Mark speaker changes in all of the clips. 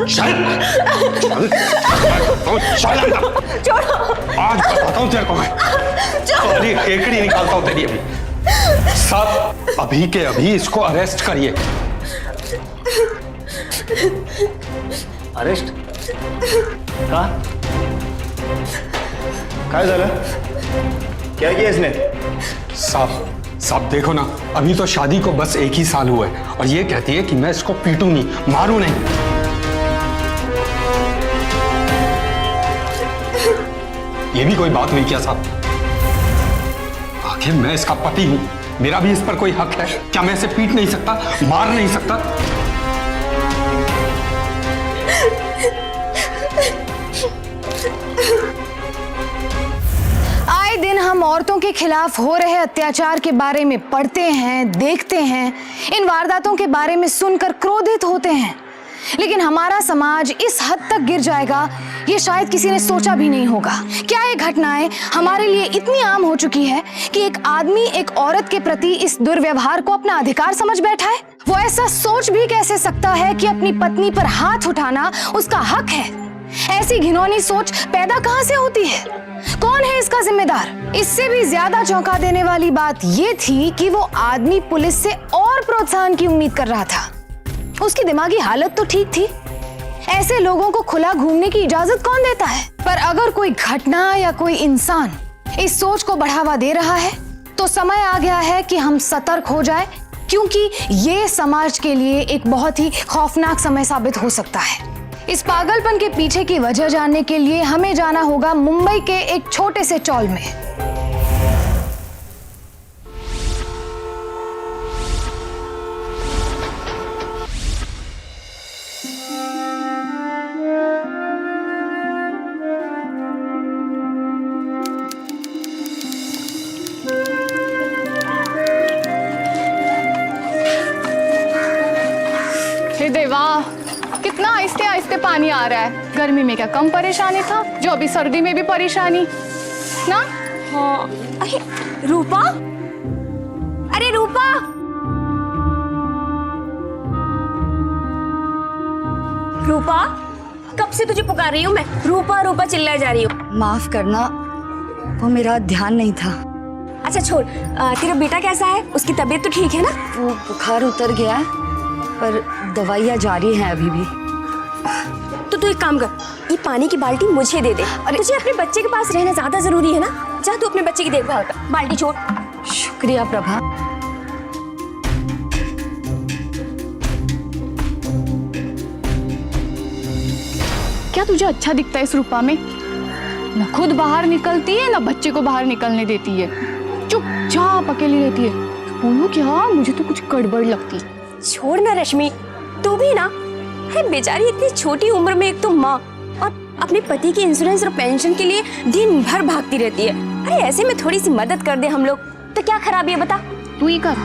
Speaker 1: छोड़ो।
Speaker 2: आज बताता हूँ तेरे को मैं। सारी केकड़ी निकालता हूँ तेरी अभी। सब अभी के अभी इसको अरेस्ट करिए।
Speaker 3: अरेस्ट? कहा? काय झालं? क्या किया इसने?
Speaker 2: साहब देखो ना, अभी तो शादी को बस 1 ही साल हुआ है और ये कहती है कि मैं इसको पीटूं नहीं, मारूं नहीं। ये भी कोई बात हुई क्या साहब? आखिर मैं इसका पति हूं, मेरा भी इस पर कोई हक है। क्या मैं इसे पीट नहीं सकता, मार नहीं सकता?
Speaker 4: आए दिन हम औरतों के खिलाफ हो रहे अत्याचार के बारे में पढ़ते हैं, देखते हैं, इन वारदातों के बारे में सुनकर क्रोधित होते हैं, लेकिन हमारा समाज इस हद तक गिर जाएगा ये शायद किसी ने सोचा भी नहीं होगा। क्या ये घटनाएं हमारे लिए इतनी आम हो चुकी है कि एक आदमी एक औरत के प्रति इस दुर्व्यवहार को अपना अधिकार समझ बैठा है? वो ऐसा सोच भी कैसे सकता है कि अपनी पत्नी पर हाथ उठाना उसका हक है? ऐसी घिनौनी सोच पैदा कहां से होती है? कौन है इसका जिम्मेदार? इससे भी ज्यादा चौंका देने वाली बात ये थी कि वो आदमी पुलिस से और प्रोत्साहन की उम्मीद कर रहा था। उसकी दिमागी हालत तो ठीक थी, ऐसे लोगों को खुला घूमने की इजाजत कौन देता है? पर अगर कोई घटना या कोई इंसान इस सोच को बढ़ावा दे रहा है तो समय आ गया है कि हम सतर्क हो जाएं, क्योंकि ये समाज के लिए एक बहुत ही खौफनाक समय साबित हो सकता है। इस पागलपन के पीछे की वजह जानने के लिए हमें जाना होगा मुंबई के एक छोटे से चौल में।
Speaker 1: हे देवा, कितना आहिस्ते आहिस्ते पानी आ रहा है। गर्मी में क्या कम परेशानी था जो अभी सर्दी में भी परेशानी ना?
Speaker 5: हाँ। अरे रूपा, अरे रूपा, रूपा, कब से तुझे पुकार रही हूँ मैं? रूपा रूपा चिल्लाए जा रही हूँ।
Speaker 4: माफ करना, वो मेरा ध्यान नहीं था।
Speaker 5: अच्छा छोड़, तेरा बेटा कैसा है? उसकी तबीयत तो ठीक है ना?
Speaker 4: वो बुखार उतर गया है पर दवाइयाँ जारी हैं अभी भी।
Speaker 5: तो तू एक काम कर, ये पानी की बाल्टी मुझे दे दे। अरे तुझे अपने बच्चे के पास रहना ज्यादा जरूरी है ना? जा तू अपने बच्चे की देखभाल कर, बाल्टी छोड़।
Speaker 4: शुक्रिया प्रभा।
Speaker 1: क्या तुझे अच्छा दिखता है इस रूपा में? न खुद बाहर निकलती है, न बच्चे को बाहर निकलने देती है, चुपचाप अकेली रहती है। बोलो क्या, मुझे तो कुछ गड़बड़ लगती।
Speaker 5: छोड़ ना रश्मि, तू भी ना। अरे बेचारी इतनी छोटी उम्र में एक तो माँ और अपने पति के इंश्योरेंस और पेंशन के लिए दिन भर भागती रहती है। अरे ऐसे में थोड़ी सी मदद कर दे हम लोग तो क्या खराबी है बता?
Speaker 1: तू ही कर।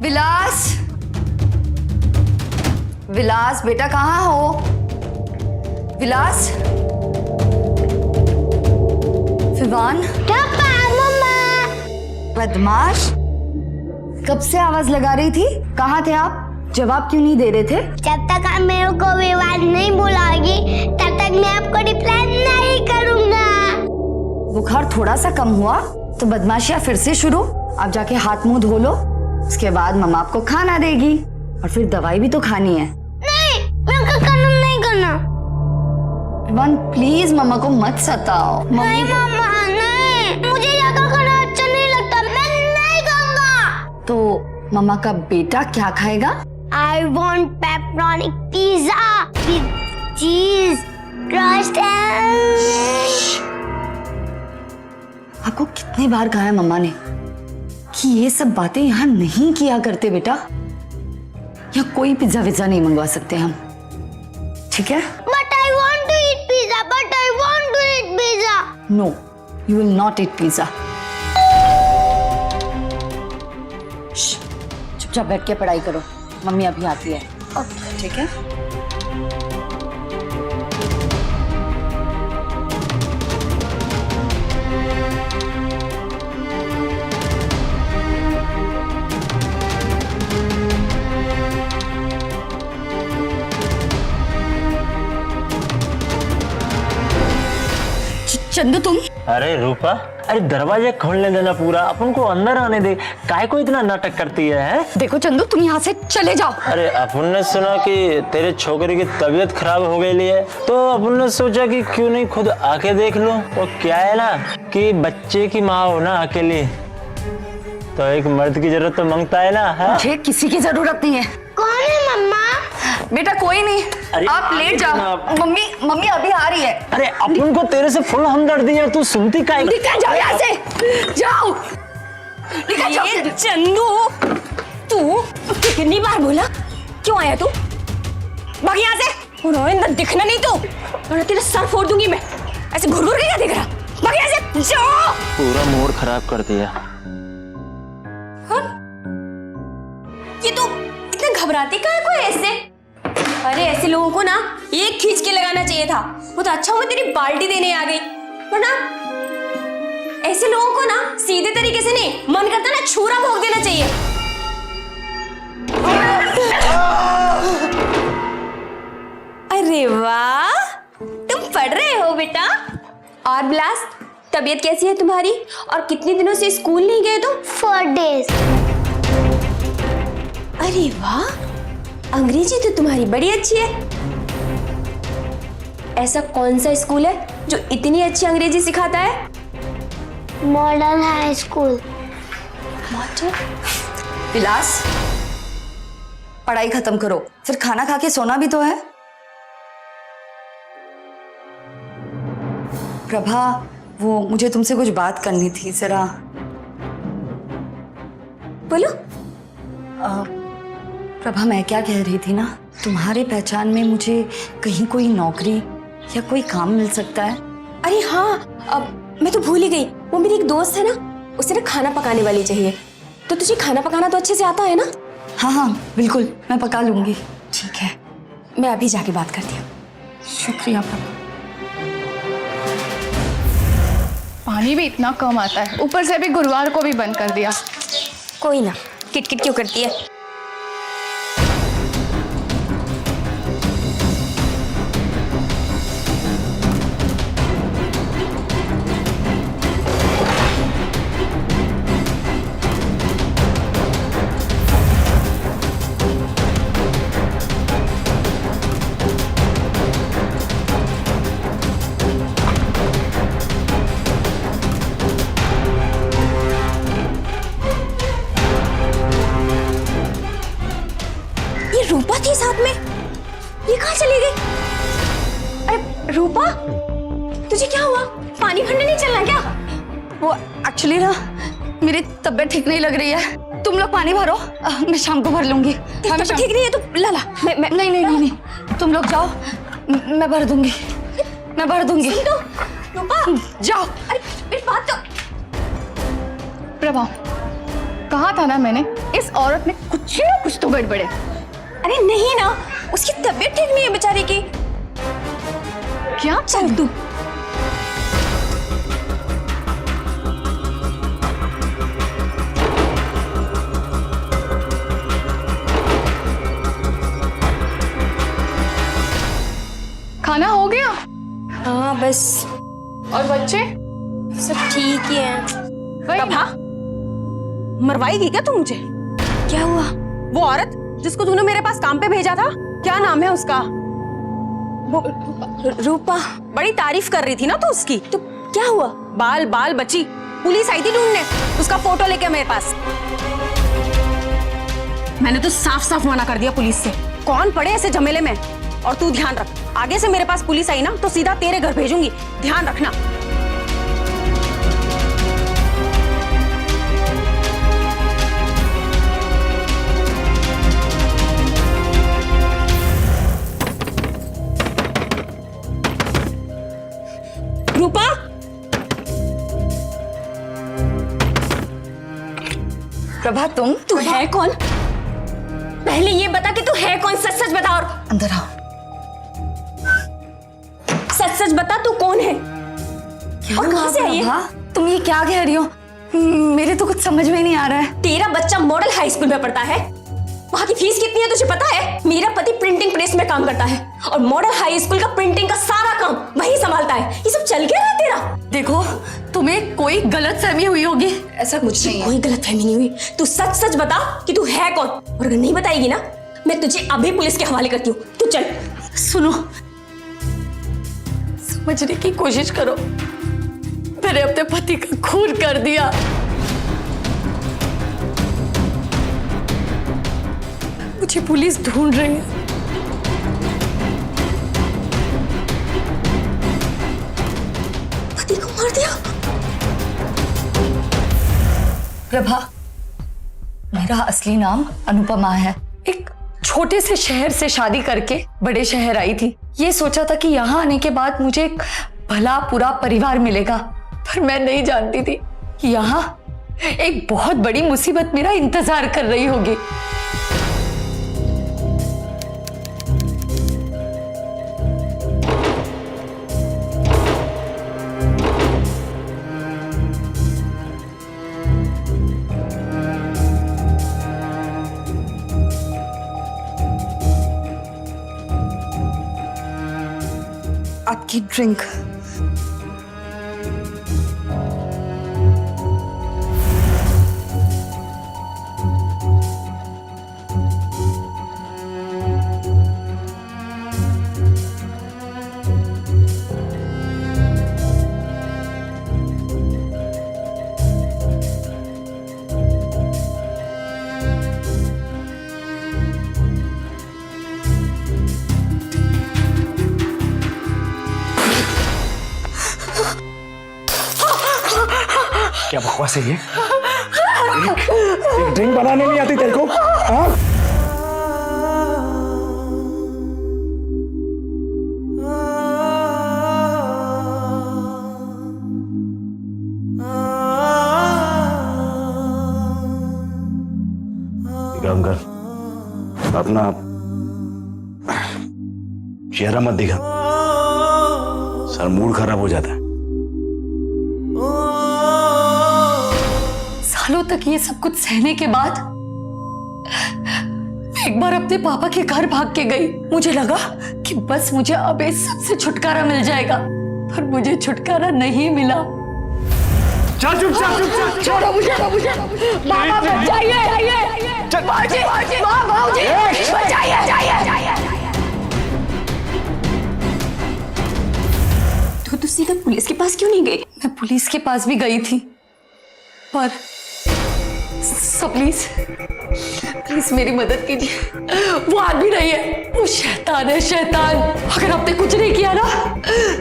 Speaker 4: विलास, विलास बेटा कहाँ हो? विलास, विवान, बदमाश, कब से आवाज लगा रही थी? कहाँ थे आप? जवाब क्यों नहीं दे रहे थे?
Speaker 6: जब तक आप मेरे को विवाद नहीं बुलाओगी तब तक मैं आपको रिप्लाई नहीं करूंगा।
Speaker 4: बुखार थोड़ा सा कम हुआ तो बदमाशियां फिर से शुरू। आप जाके हाथ मुंह धो लो, उसके बाद मम्मा आपको खाना देगी और फिर दवाई भी तो खानी है।
Speaker 6: नहीं, मैं करना नहीं करना।
Speaker 4: वन प्लीज मम्मा को मत सताओ।
Speaker 6: नहीं मम्मा, नहीं, मुझे योगा करना अच्छा नहीं लगता, मैं नहीं खाऊंगा।
Speaker 4: तो मम्मा का बेटा क्या खाएगा?
Speaker 6: I want pepperoni pizza with cheese, crust and...
Speaker 4: आपको कितनी बार कहा है मम्मा ने कि ये सब बातें यहाँ नहीं किया करते बेटा। यहाँ कोई पिज्जा विज्जा नहीं मंगवा सकते हम, ठीक है?
Speaker 6: But I want to eat pizza, but I want to eat pizza.
Speaker 4: No, You will not eat pizza. चुपचाप बैठ के पढ़ाई करो, मम्मी अभी आती है। ठीक है?
Speaker 1: चंदू तुम
Speaker 3: अरे रूपा, अरे दरवाजे खोलने देना पूरा, अपन को अंदर आने दे। काय को इतना नाटक करती है?
Speaker 1: देखो चंदू, तुम यहाँ से चले जाओ।
Speaker 3: अरे अपन ने सुना कि तेरे छोकरे की तबीयत खराब हो गई है, तो अपन ने सोचा कि क्यों नहीं खुद आके देख लो। तो क्या है ना कि बच्चे की माँ हो ना अकेली, तो एक मर्द की जरूरत तो मांगता है ना। है?
Speaker 4: मुझे किसी की जरूरत नहीं है।
Speaker 6: कौन है मम्मा?
Speaker 1: बेटा कोई नहीं,
Speaker 3: अरे,
Speaker 1: आप लेट जाओ।
Speaker 3: जनाब।
Speaker 1: मम्मी अभी आ रही है।
Speaker 3: अरे अपन को तेरे से फुल हमदर्दी है, तू सुनती काय?
Speaker 1: निकल जाओ यहाँ से, जाओ निकल जाओ।
Speaker 5: ये चंदू, तू कितनी बार बोला क्यों आया तू? भाग यहाँ से, और अंदर दिखना नहीं तो, और तेरा सर फोड़ दूंगी मैं। ऐसे घुर घुर के क्या देख रहा? भाग यहाँ से, जाओ।
Speaker 3: पूरा मूड खराब कर दिया।
Speaker 5: हाँ? ये तो इतना घबराती काहे को है ऐसे? अरे ऐसे लोगों को ना एक खींच के लगाना चाहिए था। वो तो अच्छा हुआ तेरी बाल्टी देने आ गई, वरना ऐसे लोगों को ना सीधे तरीके से नहीं, मन करता ना छुरा भोंक देना चाहिए। अरे वाह, तुम पढ़ रहे हो बेटा। और बिलास, तबीयत कैसी है तुम्हारी? और कितने दिनों से स्कूल नहीं गए तुम?
Speaker 6: 4 days।
Speaker 5: अरे वाह, अंग्रेजी तो तुम्हारी बड़ी अच्छी है। ऐसा कौन सा स्कूल है जो इतनी अच्छी अंग्रेजी सिखाता है?
Speaker 6: Modern high school.
Speaker 4: विलास, पढ़ाई खत्म करो, फिर खाना खा के सोना भी तो है। प्रभा, वो मुझे तुमसे कुछ बात करनी थी जरा।
Speaker 5: बोलो।
Speaker 4: प्रभा, मैं क्या कह रही थी ना, तुम्हारे पहचान में मुझे कहीं कोई नौकरी या कोई काम मिल सकता है?
Speaker 5: अरे हाँ, अब मैं तो भूल ही गई। वो मेरी एक दोस्त है ना, उसे ना खाना पकाने वाली चाहिए। तो तुझे खाना पकाना तो अच्छे से आता है ना?
Speaker 4: हाँ हाँ बिल्कुल, मैं पका लूंगी।
Speaker 5: ठीक है, मैं अभी जाके बात करती हूँ।
Speaker 4: शुक्रिया प्रभा।
Speaker 1: पानी भी इतना कम आता है, ऊपर से अभी गुरुवार को भी बंद कर दिया।
Speaker 5: कोई ना, किटकिट क्यों करती है? रूपा थी साथ में, ये कहाँ चली गई? अरे रूपा, तुझे क्या हुआ? पानी भरने नहीं चलना क्या?
Speaker 1: वो एक्चुअली ना मेरी तबीयत ठीक नहीं लग रही है, तुम लोग पानी भरो, मैं शाम को भर लूंगी।
Speaker 5: तबीयत ठीक नहीं है तो ला ला। मैं
Speaker 1: नहीं, तुम लोग जाओ, मैं भर दूंगी, मैं भर दूंगी।
Speaker 5: सुन तो, रूपा
Speaker 1: जाओ।
Speaker 5: अरे मेरी बात तो।
Speaker 1: प्रभा, कहा था ना मैंने, इस औरत में कुछ ना कुछ तो गड़बड़ है।
Speaker 5: अरे नहीं ना, उसकी तबीयत ठीक नहीं है बेचारी की।
Speaker 1: क्या?
Speaker 5: चल तू।
Speaker 1: खाना हो गया?
Speaker 5: हाँ बस,
Speaker 1: और बच्चे
Speaker 5: सब ठीक ही हैं।
Speaker 7: प्रभा, मरवाएगी क्या तू मुझे?
Speaker 5: क्या हुआ?
Speaker 7: वो औरत जिसको तूने मेरे पास काम पे भेजा था, क्या नाम है उसका?
Speaker 5: रूपा।
Speaker 7: बड़ी तारीफ कर रही थी ना तू उसकी।
Speaker 5: तो क्या हुआ?
Speaker 7: बाल बाल बची, पुलिस आई थी ढूंढने उसका फोटो लेके मेरे पास। मैंने तो साफ साफ मना कर दिया पुलिस से, कौन पड़े ऐसे झमेले में। और तू ध्यान रख, आगे से मेरे पास पुलिस आई ना तो सीधा तेरे घर भेजूंगी, ध्यान रखना।
Speaker 5: रूपा,
Speaker 4: प्रभा तुम
Speaker 5: तू है कौन? पहले ये बता कि तू है कौन, सच सच बता। और
Speaker 4: अंदर आओ।
Speaker 5: सच सच बता तू कौन है और कहाँ से आई है?
Speaker 4: प्रभा, तुम ये क्या कह रही हो? मेरे तो कुछ समझ में नहीं आ रहा है।
Speaker 5: तेरा बच्चा मॉडल हाई स्कूल में पढ़ता है, वहाँ की फीस कितनी है तुझे पता है? मेरा पति प्रिंटिंग प्रेस में काम करता है और मॉडल हाई स्कूल का प्रिंटिंग का सारा काम वही संभालता है। ये सब चल क्या रहा है तेरा?
Speaker 4: देखो, तुम्हें कोई गलतफहमी हुई होगी। ऐसा कुछ नहीं है।
Speaker 5: कोई गलतफहमी नहीं हुई। तू सच सच बता कि तू है कौन, और अगर नहीं बताएगी ना मैं तुझे अभी पुलिस के हवाले करती हूँ। तू चल।
Speaker 4: सुनो, समझने की कोशिश करो। मैंने अपने पति का खून कर दिया। मुझे पुलिस ढूंढ रही है।
Speaker 5: पति को मार दिया?
Speaker 4: प्रभा, मेरा असली नाम अनुपमा है। एक छोटे से शहर से शादी करके बड़े शहर आई थी। ये सोचा था कि यहाँ आने के बाद मुझे एक भला पूरा परिवार मिलेगा, पर मैं नहीं जानती थी कि यहाँ एक बहुत बड़ी मुसीबत मेरा इंतजार कर रही होगी। आपकी ड्रिंक।
Speaker 8: क्या बकवास है ये? एक ड्रिंक बनाने नहीं आती तेरे को? हाँ? काम कर, अपना चेहरा मत दिखा, सर मूड खराब हो जाता है।
Speaker 4: सालों तक ये सब कुछ सहने के बाद मैं एक बार अपने पापा के घर भाग के गई। मुझे लगा कि बस मुझे अब इस सब से छुटकारा मिल जाएगा, पर मुझे छुटकारा नहीं मिला।
Speaker 8: चल चुप चल चुप चल
Speaker 4: छोड़ो मुझे, मामा बचाइए, बचाइए,
Speaker 5: तो सीधा पुलिस के पास क्यों नहीं गई?
Speaker 4: मैं पुलिस के पास भी गई थी, पर प्लीज प्लीज मेरी मदद कीजिए। वो आदमी नहीं है, वो शैतान है, शैतान। अगर आपने कुछ नहीं किया ना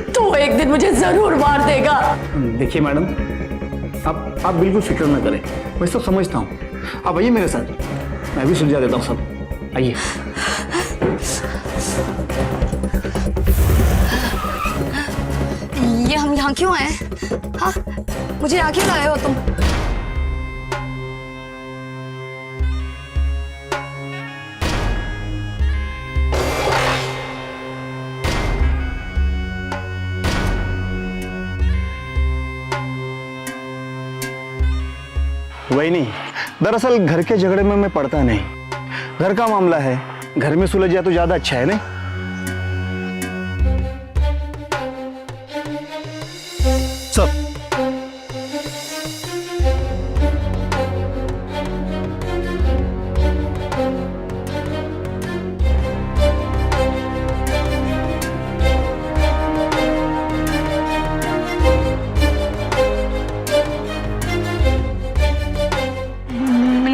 Speaker 4: तो वो एक दिन मुझे जरूर मार देगा।
Speaker 8: देखिए मैडम, आप बिल्कुल फिक्र न करें, मैं सब समझता हूँ। आप आइए मेरे साथ, मैं भी सुलझा देता हूँ सब। आइए।
Speaker 4: ये हम यहाँ क्यों आए? हाँ, मुझे यहाँ क्यों लाए हो तुम?
Speaker 8: वही नहीं, दरअसल घर के झगड़े में मैं पड़ता नहीं। घर का मामला है, घर में सुलझ जाए तो ज्यादा अच्छा है। नहीं सब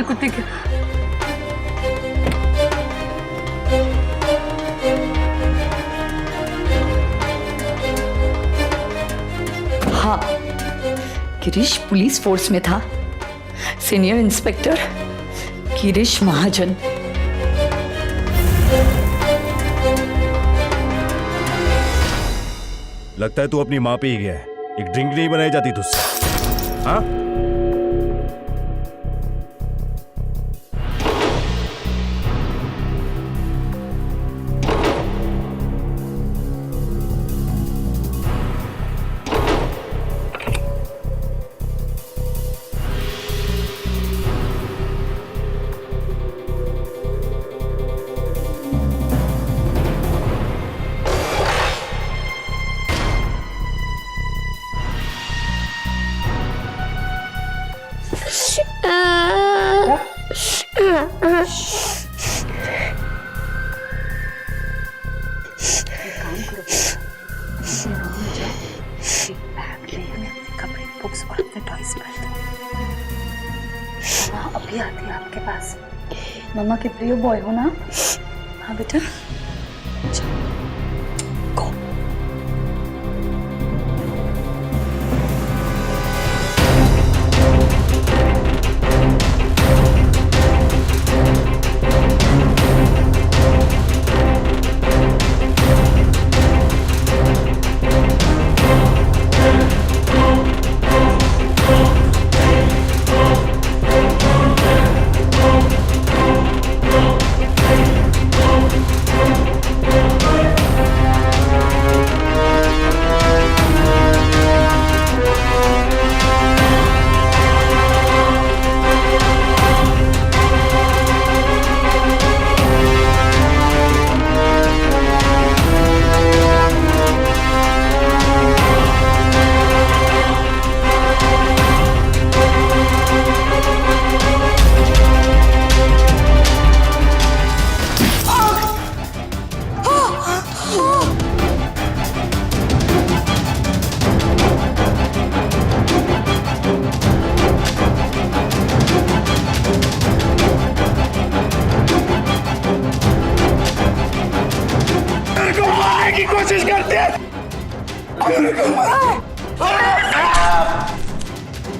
Speaker 4: कुत्ते के हाँ, गिरीश पुलिस फोर्स में था, सीनियर इंस्पेक्टर गिरीश महाजन।
Speaker 9: लगता है तू अपनी माँ पे ही गया है। एक ड्रिंक नहीं बनाई जाती तुझसे? हाँ?
Speaker 7: कपड़े, बुक्स और अपने टॉयज भर दो। माँ अभी आती है आपके पास।
Speaker 1: मम्मा के प्रिय बॉय हो ना?
Speaker 7: हाँ बेटा, गो।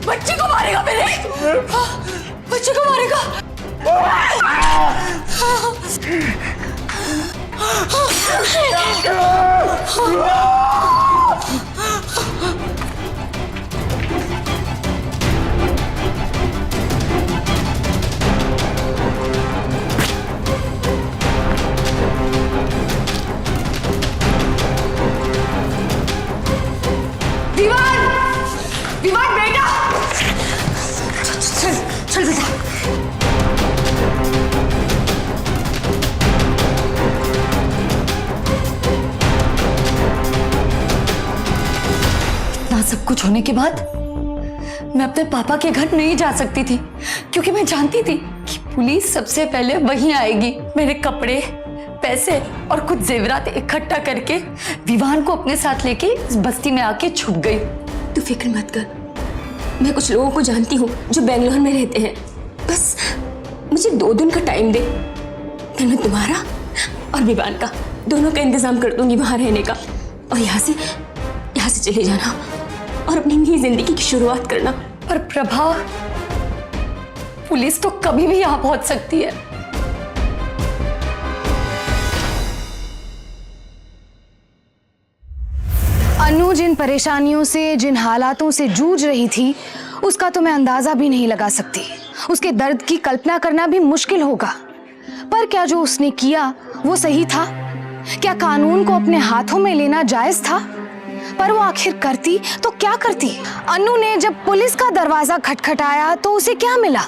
Speaker 5: बच्चे को मारेगा मेरे, बच्चे को मारेगा। विवान बेटा, चल चल बेटा।
Speaker 4: इतना सब कुछ होने के बाद मैं अपने पापा के घर नहीं जा सकती थी, क्योंकि मैं जानती थी कि पुलिस सबसे पहले वहीं आएगी। मेरे कपड़े, पैसे और कुछ जेवरात इकट्ठा करके विवान को अपने साथ लेके इस बस्ती में आके छुप गई।
Speaker 5: तू फिक्र मत कर, मैं कुछ लोगों को जानती हूँ जो बेंगलोर में रहते हैं। बस मुझे 2 दिन का टाइम दे, फिर मैं तुम्हारा और विवान का दोनों का इंतजाम कर दूंगी वहां रहने का। और यहाँ से चले जाना और अपनी नई जिंदगी की शुरुआत करना।
Speaker 4: पर प्रभा, पुलिस तो कभी भी यहाँ पहुंच सकती है। अनु जिन परेशानियों से, जिन हालातों से जूझ रही थी, उसका तो मैं अंदाजा भी नहीं लगा सकती। उसके दर्द की कल्पना करना भी मुश्किल होगा। पर क्या जो उसने किया वो सही था? क्या कानून को अपने हाथों में लेना जायज था? पर वो आखिर करती तो क्या करती? अनु ने जब पुलिस का दरवाजा खटखटाया तो उसे क्या मिला?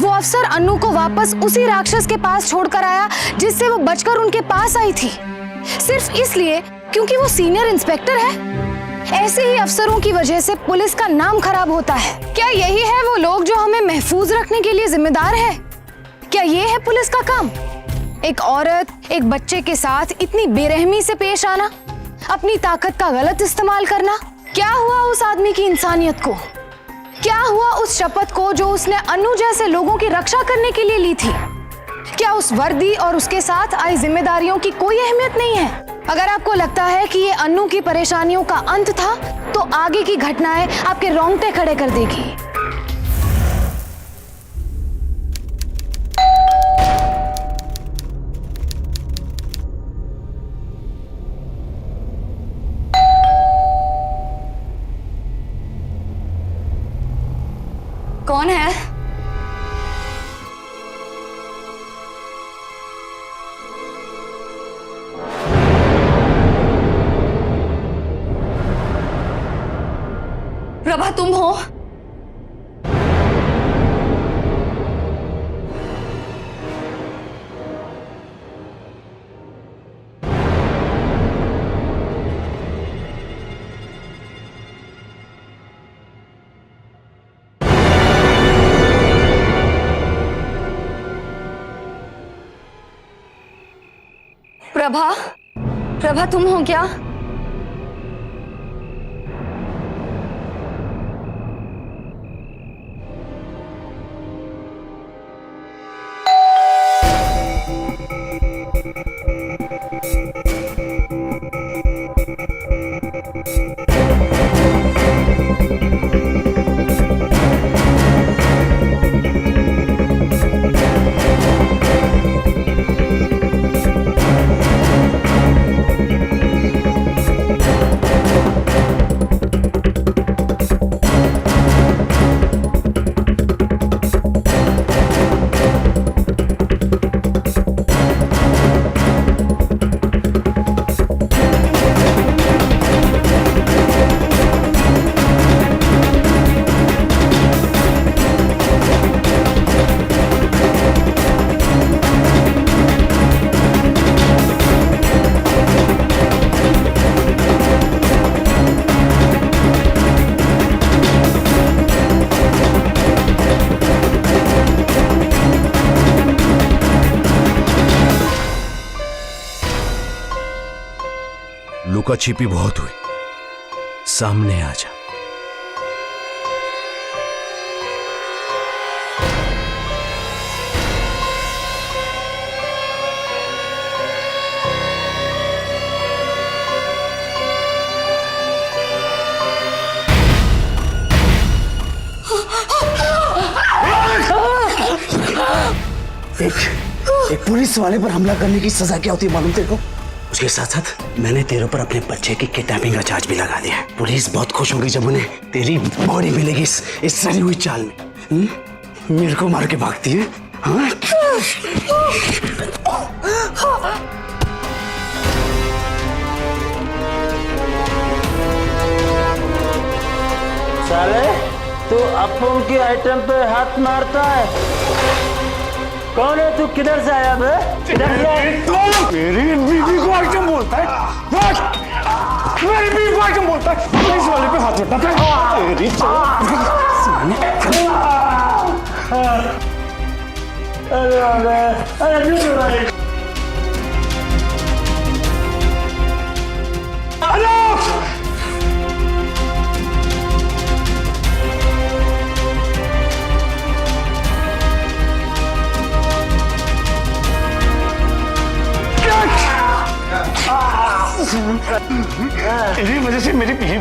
Speaker 4: वो अफसर अनु को वापस उसी राक्षस के पास छोड़कर आया जिससे वो बचकर उनके पास आई थी, सिर्फ इसलिए क्योंकि वो सीनियर इंस्पेक्टर है। ऐसे ही अफसरों की वजह से पुलिस का नाम खराब होता है। क्या यही है वो लोग जो हमें महफूज रखने के लिए जिम्मेदार है? क्या ये है पुलिस का काम? एक औरत, एक बच्चे के साथ इतनी बेरहमी से पेश आना, अपनी ताकत का गलत इस्तेमाल करना। क्या हुआ उस आदमी की इंसानियत को? क्या हुआ उस शपथ को जो उसने अनु जैसे लोगों की रक्षा करने के लिए ली थी? क्या उस वर्दी और उसके साथ आई जिम्मेदारियों की कोई अहमियत नहीं है? अगर आपको लगता है कि ये अनु की परेशानियों का अंत था, तो आगे की घटनाएं आपके रोंगटे खड़े कर देगी। कौन है? प्रभा, तुम हो? प्रभा, प्रभा तुम हो क्या?
Speaker 9: लुका छिपी बहुत हुई, सामने आ जा।
Speaker 8: एक पुलिस वाले पर हमला करने की सजा क्या होती है मालूम तेरे को? उसके साथ साथ मैंने तेरे ऊपर अपने बच्चे की किडनैपिंग का चार्ज भी लगा दिया है। पुलिस बहुत खुश होगी जब उन्हें तेरी बॉडी मिलेगी इस सड़ी हुई चाल में। मेरे को मार के भागती है, हाँ?
Speaker 3: साले तू अपुन की आइटम पे हाथ मारता है। कौन है तू? किधर से आया बे? किधर से आया?
Speaker 8: मेरी बीवी को आइटम बोलता है? मेरी बीवी को आइटम बोलता है? पुलिस वाले पे हाथ उठाता है? तेरी तेरी वजह से मेरी बीवी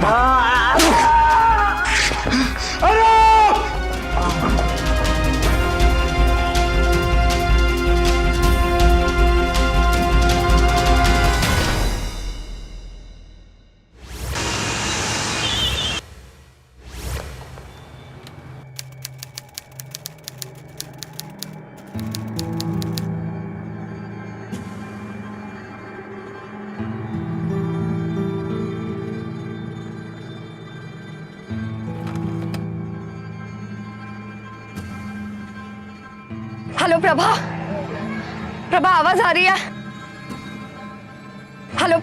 Speaker 4: हेलो प्रभा, प्रभा आवाज आ रही है? हेलो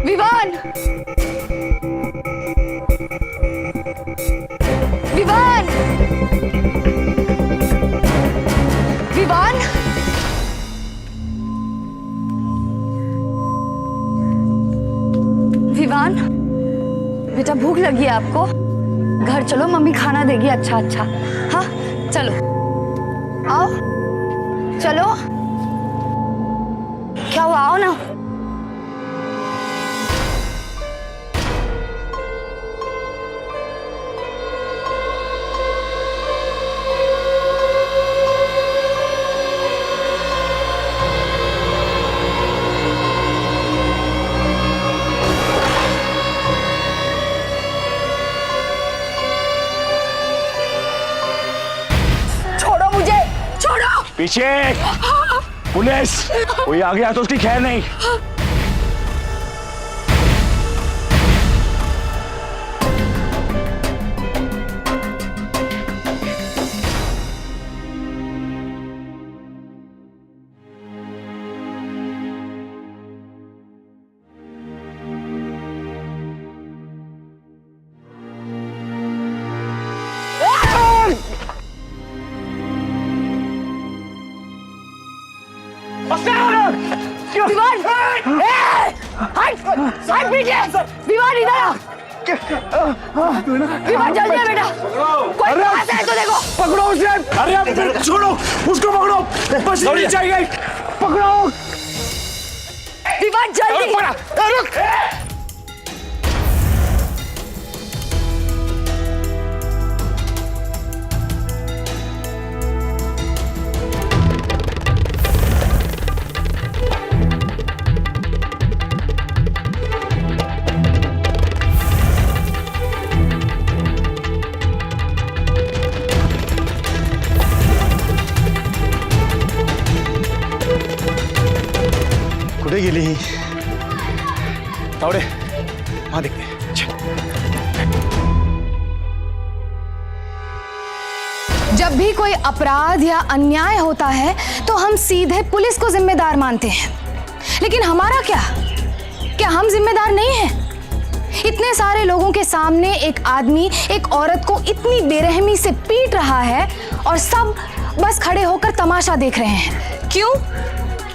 Speaker 4: विवान, विवान, विवान, विवान, बेटा भूख लगी है आपको? घर चलो, मम्मी खाना देगी अच्छा अच्छा। हाँ चलो, आओ चलो। क्या हुआ? आओ ना।
Speaker 8: पीछे पुलिस, कोई आ गया तो उसकी खैर नहीं।
Speaker 1: पीछे। विवान इधर आ। विवान जल्दी आ बेटा। कोई पास है तो देखो।
Speaker 8: पकड़ो उसे। अरे छोड़ो उसको, पकड़ो, बस नहीं चाहिए, पकड़ो।
Speaker 1: विवान जल्दी।
Speaker 8: रुक। कुठे गेली? तावडे, हाँ देखते हैं।
Speaker 4: जब भी कोई अपराध या अन्याय होता है तो हम सीधे पुलिस को जिम्मेदार मानते हैं, लेकिन हमारा क्या हम जिम्मेदार नहीं हैं? इतने सारे लोगों के सामने एक आदमी एक औरत को इतनी बेरहमी से पीट रहा है और सब बस खड़े होकर तमाशा देख रहे हैं। क्यों?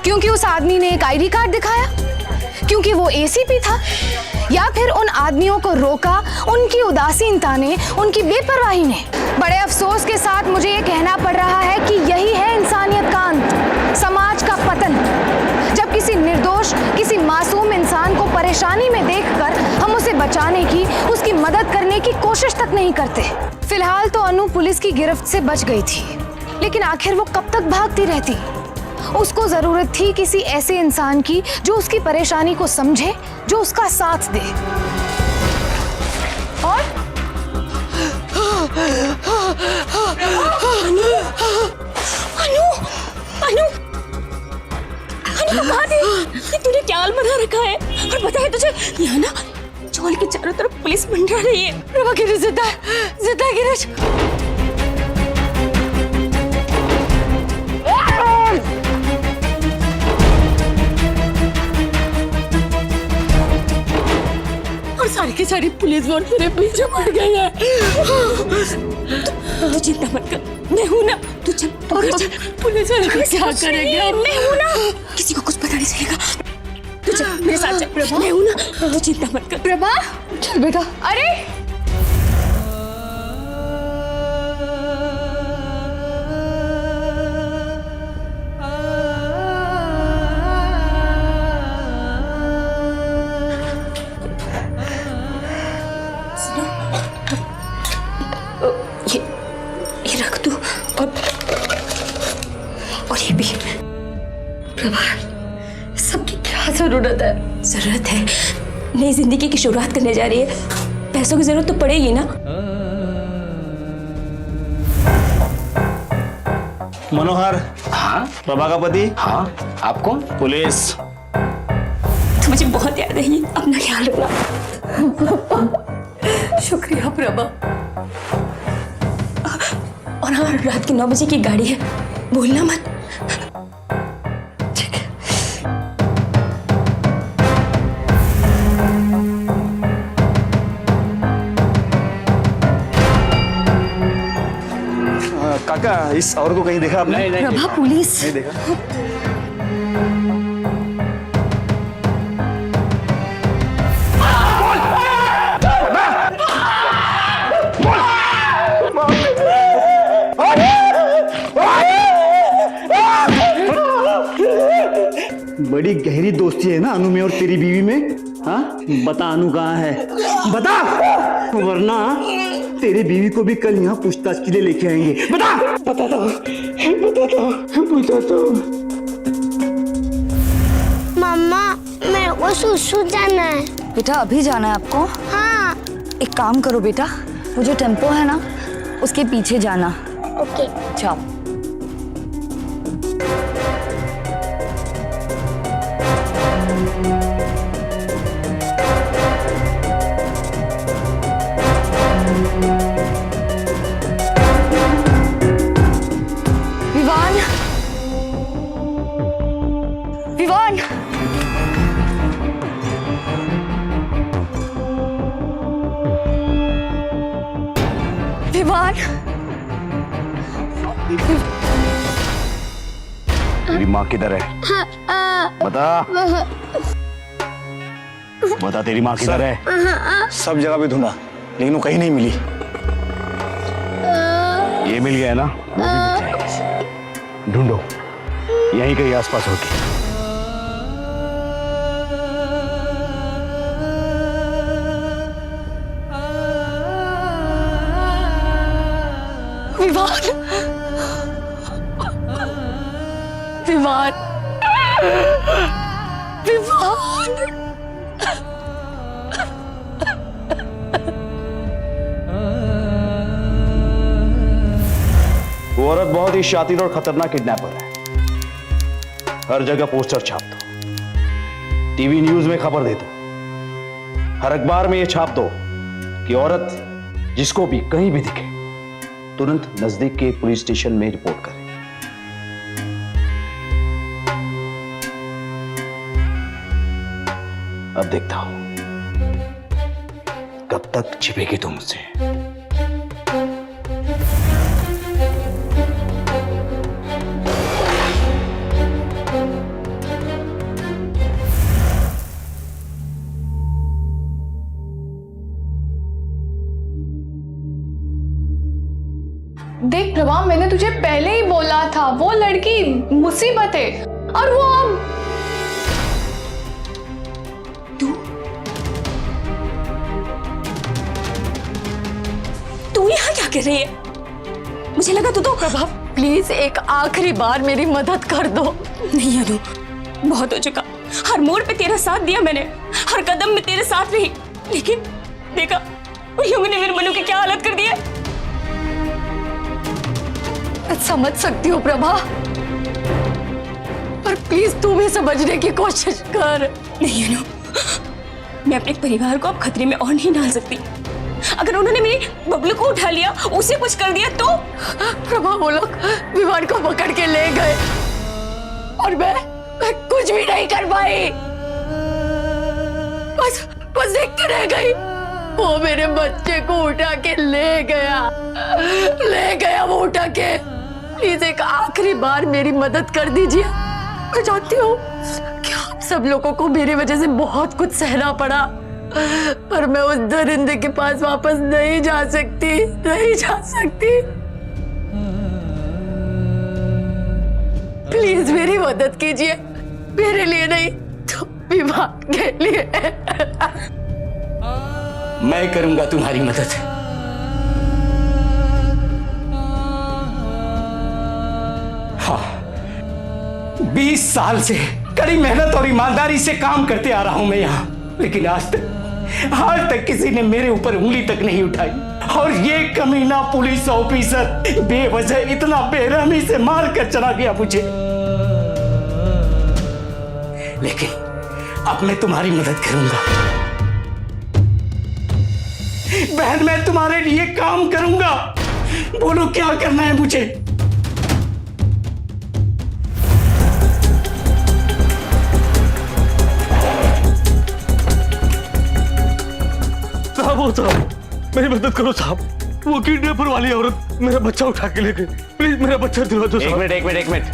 Speaker 4: क्योंकि उस आदमी ने एक आईडी कार्ड दिखाया, क्योंकि वो एसीपी था, या फिर उन आदमियों को रोका उनकी उदासीनता ने, उनकी बेपरवाही ने। बड़े अफसोस के साथ मुझे ये कहना पड़ रहा है कि यही है इंसानियत का अंत, समाज का पतन। जब किसी निर्दोष, किसी मासूम इंसान को परेशानी में देखकर हम उसे बचाने की, उसकी मदद करने की कोशिश तक नहीं करते। फिलहाल तो अनु पुलिस की गिरफ्त से बच गई थी, लेकिन आखिर वो कब तक भागती रहती? उसको जरूरत थी किसी ऐसे इंसान की जो उसकी परेशानी को समझे, जो उसका साथ दे। और
Speaker 5: अनु, अनु, अनु कहाँ थी? ये तूने क्या हाल बना रखा है? और पता है तुझे यहाँ ना चौल के चारों तरफ पुलिस मंडरा रही है।
Speaker 4: प्रभा गिरीश जिंदा है गिरीश।
Speaker 5: और सारी की सारी पुलिस वाले तेरे पीछे पड़ गए हैं। तू चिंता मत कर, मैं हूं ना। तू चल, पुलिस वाले क्या करेंगे? मैं हूं ना, किसी को कुछ पता नहीं चलेगा। तू चल मेरे साथ चल, मैं हूं ना, तू चिंता मत कर।
Speaker 1: प्रभा
Speaker 4: चल बेटा।
Speaker 1: अरे
Speaker 5: ये रख तू, और ये भी। प्रभा, सबकी क्या जरूरत है? जरूरत है, नई जिंदगी की शुरुआत करने जा रही है, पैसों की जरूरत तो पड़ेगी ना।
Speaker 8: मनोहर।
Speaker 3: हाँ
Speaker 8: प्रभा का पति।
Speaker 3: हाँ, आप कौन?
Speaker 8: पुलिस।
Speaker 5: तो मुझे बहुत याद है, अपना ख्याल रखना। शुक्रिया प्रभा। और हाँ, रात की 9 बजे की गाड़ी है, भूलना मत। ठीक है।
Speaker 8: काका, इस औरत को कहीं देखा आपने?
Speaker 3: नहीं।
Speaker 5: प्रभा पुलिस।
Speaker 8: नहीं देखा। बड़ी गहरी दोस्ती है ना अनु में और तेरी बीवी में। हाँ, बता अनु कहाँ है? बता, वरना तेरी बीवी को भी कल यहाँ पूछताछ के लिए लेके आएंगे। बता। बता दो।
Speaker 6: मम्मा, मेरे को सुसु जाना है।
Speaker 4: बेटा अभी जाना है आपको?
Speaker 6: हाँ।
Speaker 4: एक काम करो बेटा, वो जो टेम्पो है ना, उसके पीछे जाना।
Speaker 6: ओके।
Speaker 4: जाओ। विवान, विवान, विवान।
Speaker 8: तेरी माँ किधर है? बता। बता तेरी माँ किधर है?
Speaker 10: सब जगह पे ढूंढा लेकिन वो कहीं नहीं मिली।
Speaker 8: ये मिल गया ना, वो भी मिल जाएगी। ढूंढो, यहीं कहीं आसपास होगी।
Speaker 4: विवान, विवान, विवान।
Speaker 8: वो औरत बहुत ही शातिर और खतरनाक किडनैपर है। हर जगह पोस्टर छाप दो, टीवी न्यूज में खबर दे दो, हर अखबार में ये छाप दो कि औरत जिसको भी कहीं भी दिखे तुरंत नजदीक के पुलिस स्टेशन में रिपोर्ट करे। अब देखता हूं कब तक छिपेगी तुम मुझसे।
Speaker 1: देख प्रभा, मैंने तुझे पहले ही बोला था वो लड़की मुसीबत है। और वो अब
Speaker 5: तू यहाँ क्या कर रही है? मुझे लगा तू तो
Speaker 1: प्रभा प्लीज एक आखिरी बार मेरी मदद कर दो।
Speaker 5: नहीं अनु, बहुत हो चुका। हर मोड़ पे तेरा साथ दिया मैंने, हर कदम में तेरे साथ रही, लेकिन देखा उन लोगों ने मेरे मनु की क्या हालत कर दी है।
Speaker 1: मैं समझ सकती हूँ प्रभा, पर प्लीज तू भी समझने की कोशिश कर।
Speaker 5: नहीं अनु, मैं अपने परिवार को अब खतरे में और नहीं डाल सकती। अगर उन्होंने मेरी बबलू को उठा लिया, उसे कुछ कर दिया तो?
Speaker 1: प्रभा वो लोग विवान को पकड़ के ले गए और मैं कुछ भी नहीं कर पाई, बस देखते रह गई। वो मेरे बच्चे को उठा के ले गया वो उठा के। प्लीज एक आखिरी बार मेरी मदद कर दीजिए। मैं जानती हूँ कि आप सब लोगों को मेरी वजह से बहुत कुछ सहना पड़ा, पर मैं उस दरिंदे के पास वापस नहीं जा सकती। प्लीज मेरी मदद कीजिए, मेरे लिए नहीं तो विवाह के लिए।
Speaker 10: मैं करूंगा तुम्हारी मदद। हाँ, 20 साल से कड़ी मेहनत और ईमानदारी से काम करते आ रहा हूं मैं यहाँ, लेकिन आज तक किसी ने मेरे ऊपर उंगली तक नहीं उठाई। और ये कमीना पुलिस ऑफिसर बेवजह इतना बेरहमी से मार कर चला गया मुझे। लेकिन अब मैं तुम्हारी मदद करूंगा बहन, मैं तुम्हारे लिए काम करूंगा। बोलो क्या करना है मुझे?
Speaker 2: साहब, मेरी मदद करो साहब। वो किडनैपर वाली औरत मेरा बच्चा उठा के ले गई। प्लीज मेरा बच्चा दिलवा दो साहब।
Speaker 8: एक मिनट,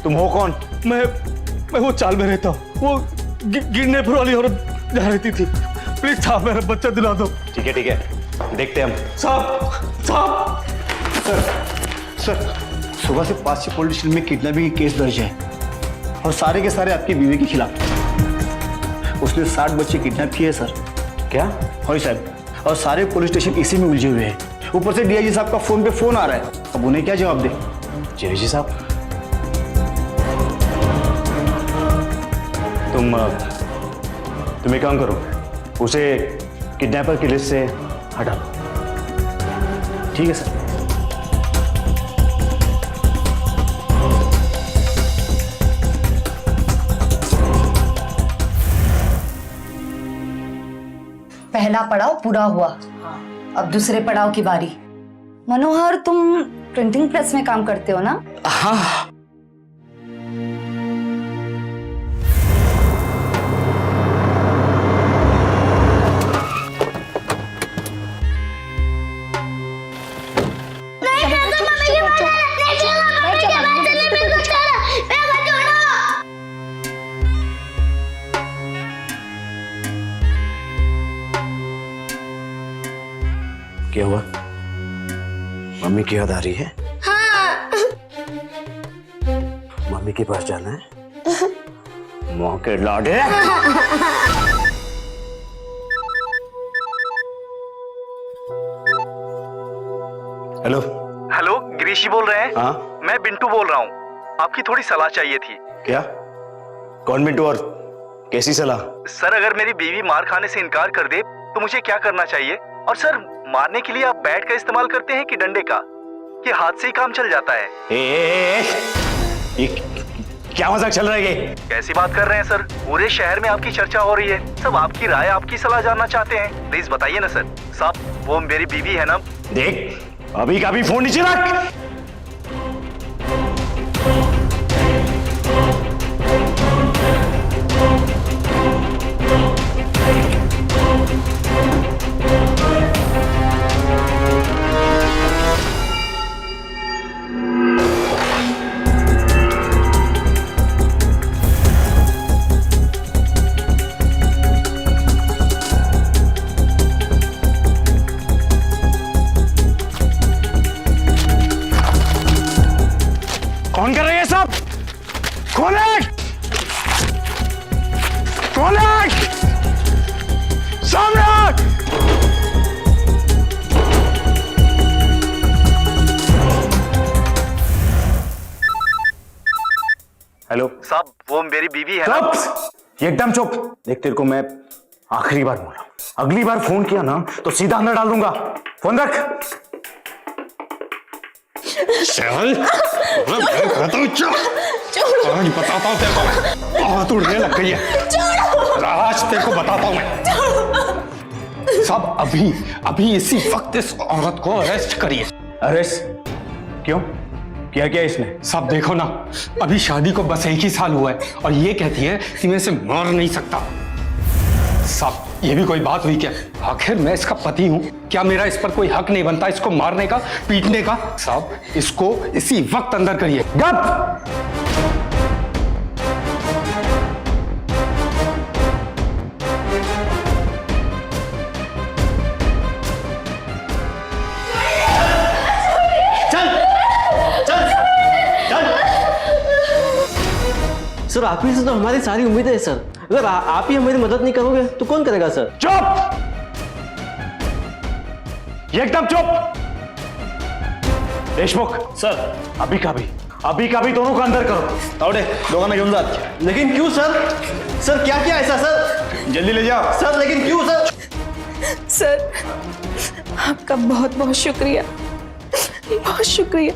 Speaker 8: तुम हो कौन?
Speaker 2: मैं वो चाल में रहता हूँ। वो किडनैपर वाली औरत जहाँ रहती थी। प्लीज साहब मेरा बच्चा दिला दो।
Speaker 8: ठीक है, देखते हैं हम।
Speaker 2: साहब
Speaker 10: सर, सुबह से 5 पुलिस स्टेशन में किडनैपिंग की केस दर्ज है और सारे के सारे आपकी बीवी के खिलाफ। उसने 60 बच्चे किडनैप किए सर।
Speaker 8: क्या?
Speaker 10: हाँ साहब, और सारे पुलिस स्टेशन इसी में उलझे हुए हैं। ऊपर से डीआईजी साहब का फोन पे फोन आ रहा है। अब उन्हें क्या जवाब दे?
Speaker 8: डीआईजी साहब, तुम एक काम करो, उसे किडनैपर की लिस्ट से हटा दो।
Speaker 10: ठीक है सर।
Speaker 4: पहला पड़ाव पूरा हुआ, अब दूसरे पड़ाव की बारी। मनोहर, तुम प्रिंटिंग प्रेस में काम करते हो ना?
Speaker 10: हाँ।
Speaker 8: क्या हुआ? मम्मी की याद आ रही है?
Speaker 6: हाँ।
Speaker 8: मम्मी के पास जाना है? माँ के लाडे। हेलो।
Speaker 11: हेलो, गिरीश जी बोल रहे हैं?
Speaker 8: हाँ।
Speaker 11: मैं बिंटू बोल रहा हूँ, आपकी थोड़ी सलाह चाहिए थी।
Speaker 8: क्या? कौन बिंटू और कैसी सलाह?
Speaker 11: सर, अगर मेरी बीवी मार खाने से इनकार कर दे तो मुझे क्या करना चाहिए? और सर, मारने के लिए आप बैट का इस्तेमाल करते हैं कि डंडे का? कि हाथ से ही काम चल जाता है?
Speaker 8: ये क्या मजाक चल रहा है ये?
Speaker 11: कैसी बात कर रहे हैं सर? पूरे शहर में आपकी चर्चा हो रही है, सब आपकी राय, आपकी सलाह जानना चाहते हैं। प्लीज बताइए ना सर। साहब, वो मेरी बीवी है ना।
Speaker 8: देख, अभी का भी फोन नीचे रख। कौन कर रहे हैं सब? कौन है? कौन है? सामने आ! हेलो
Speaker 11: साहब, वो मेरी बीवी है ना।
Speaker 8: चुप! एकदम चुप। देख, तेरे को मैं आखिरी बार बोला, अगली बार फोन किया ना तो सीधा अंदर डाल दूंगा। फोन रख।
Speaker 2: चल, मैं कहता हूँ चल। आज बताता हूँ तेरे को, बहुत उड़ने लग गई है। आज तेरे को बताता हूँ मैं। सब अभी इसी वक्त इस औरत को अरेस्ट करिए।
Speaker 8: अरेस्ट? क्यों? क्या किया इसने?
Speaker 2: सब देखो ना, अभी शादी को बस 1 ही साल हुआ है और ये कहती है कि मैं इसे मार नहीं सकता। सब, ये भी कोई बात हुई क्या? आखिर मैं इसका पति हूं, क्या मेरा इस पर कोई हक नहीं बनता इसको मारने का, पीटने का? सब, इसको इसी वक्त अंदर करिए।
Speaker 8: गप!
Speaker 3: सर, आप ही से तो हमारी सारी उम्मीदें है सर। अगर आप ही हमारी मदद नहीं करोगे तो कौन करेगा सर?
Speaker 8: चुप! एकदम चुप! देशमुख
Speaker 3: सर,
Speaker 8: अभी का भी दोनों को अंदर करो।
Speaker 3: तावडे, दोघांना घेऊन जात। लेकिन क्यों सर? सर, क्या किया ऐसा सर?
Speaker 8: जल्दी ले जाओ।
Speaker 3: सर, लेकिन क्यों सर?
Speaker 5: सर, आपका बहुत बहुत शुक्रिया, बहुत शुक्रिया।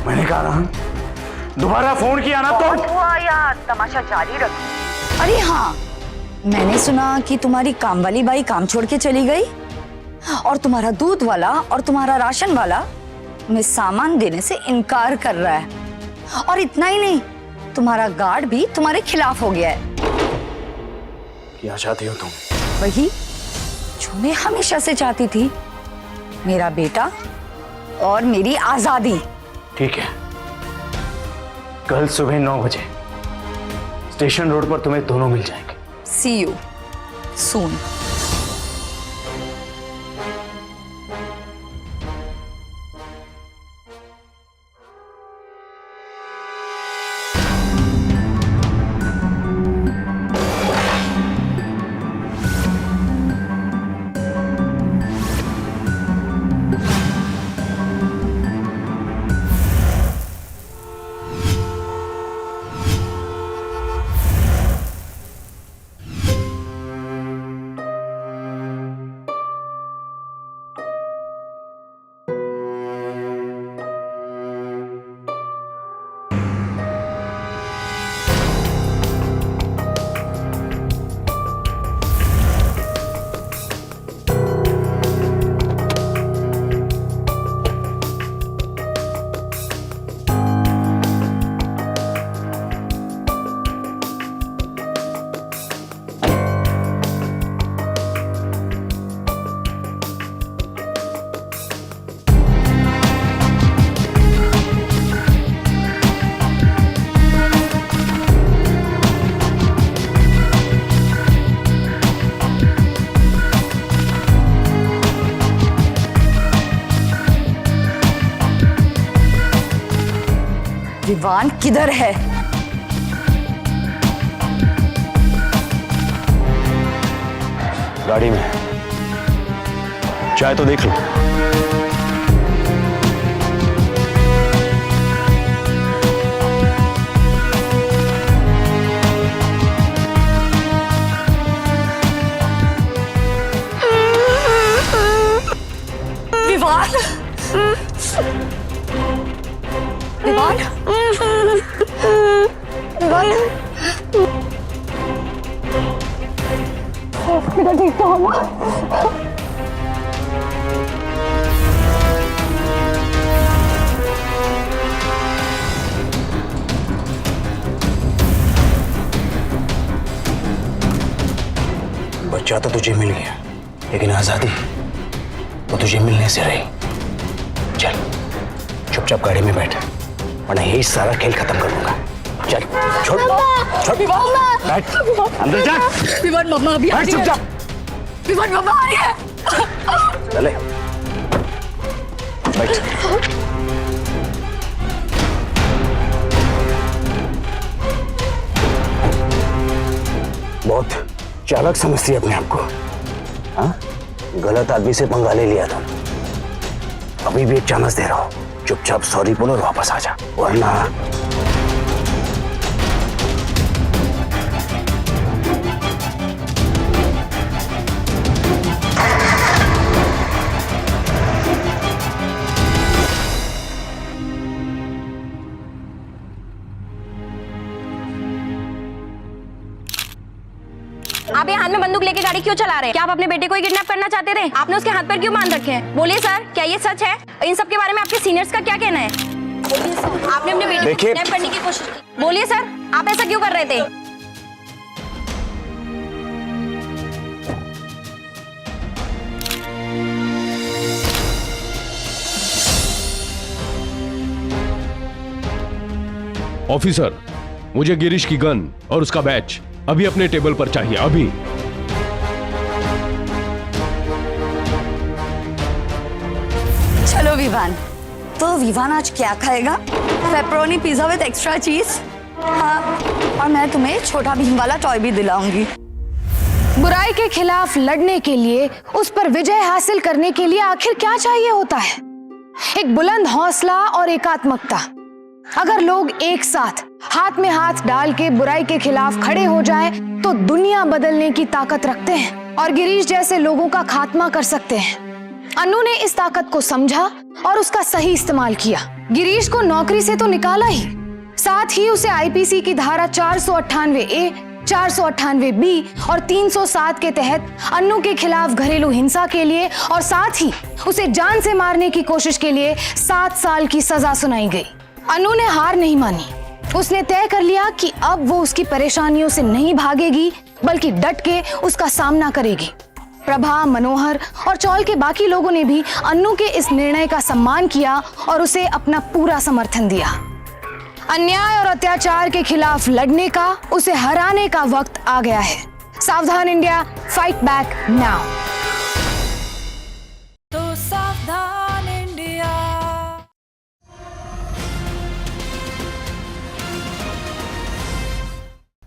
Speaker 8: मैंने कहा ना, दोबारा फोन किया ना तो
Speaker 4: हुआ या तमाशा जारी रखो। अरे हाँ, मैंने सुना कि तुम्हारी काम वाली बाई काम छोड़ के चली गई और तुम्हारा दूध वाला और तुम्हारा राशन वाला तुम्हें सामान देने से इनकार कर रहा है। और इतना ही नहीं, तुम्हारा गार्ड भी तुम्हारे खिलाफ हो गया है।
Speaker 8: क्या चाहती हो तुम?
Speaker 4: वही जो मैं हमेशा से चाहती थी, मेरा बेटा और मेरी आजादी।
Speaker 8: ठीक है, कल सुबह 9 बजे स्टेशन रोड पर तुम्हें दोनों मिल जाएंगे।
Speaker 4: See you soon. विवान किधर है?
Speaker 8: गाड़ी में। चाहे तो देख लो।
Speaker 4: विवान, विवान, विवान, मेरा ठीक तो होगा।
Speaker 8: बच्चा तो तुझे मिल गया, लेकिन आजादी वो तुझे मिलने से रही। चल चुपचाप गाड़ी में बैठ, वरना यही सारा खेल खत्म कर दूंगा। चल छोड़ छोड़, बैठ अंदर जा।
Speaker 4: विवान मम्मा अभी आ
Speaker 8: बैठ
Speaker 4: रही है।
Speaker 8: चुपचाप।
Speaker 4: विवान मम्मा आ रही है।
Speaker 8: चले बैठ। बहुत चालाक समझती है अपने आप को। हाँ, गलत आदमी से पंगा ले लिया था। अभी भी एक चांस दे रहा हूं, चुपचाप सॉरी बोलो और वापस आ जा, वरना
Speaker 5: आप ये हाथ में बंदूक लेके गाड़ी क्यों चला रहे हैं? क्या आप अपने बेटे को ही किडनैप करना चाहते थे? आपने उसके हाथ पर क्यों बांध रखे हैं? बोलिए सर, क्या ये सच है? इन सब के बारे में आपके सीनियर्स का क्या कहना है? आपने अपने बेटे को किडनैप करने की कोशिश की। बोलिए सर, आप ऐसा क्यों कर रहे थे?
Speaker 9: ऑफिसर, मुझे गिरीश की गन और उसका बैच अभी अपने टेबल पर चाहिए, अभी।
Speaker 4: चलो विवान, तो विवान आज क्या खाएगा? पेपरोनी पिज्जा विद एक्स्ट्रा चीज। हाँ, और मैं तुम्हें छोटा भीम वाला टॉय भी दिलाऊंगी। बुराई के खिलाफ लड़ने के लिए, उस पर विजय हासिल करने के लिए आखिर क्या चाहिए होता है? एक बुलंद हौसला और एकात्मकता। अगर लोग एक साथ हाथ में हाथ डाल के बुराई के खिलाफ खड़े हो जाएं, तो दुनिया बदलने की ताकत रखते हैं और गिरीश जैसे लोगों का खात्मा कर सकते हैं। अन्नू ने इस ताकत को समझा और उसका सही इस्तेमाल किया। गिरीश को नौकरी से तो निकाला ही, साथ ही उसे आईपीसी की धारा 498A, 498B और 307 के तहत अन्नू के खिलाफ घरेलू हिंसा के लिए और साथ ही उसे जान से मारने की कोशिश के लिए 7 साल की सजा सुनाई गई। अन्नू ने हार नहीं मानी। उसने तय कर लिया कि अब वो उसकी परेशानियों से नहीं भागेगी, बल्कि डट के उसका सामना करेगी। प्रभा, मनोहर और चौल के बाकी लोगों ने भी अन्नू के इस निर्णय का सम्मान किया और उसे अपना पूरा समर्थन दिया। अन्याय और अत्याचार के खिलाफ लड़ने का, उसे हराने का वक्त आ गया है। सावधान इंडिया, फाइट बैक नाउ।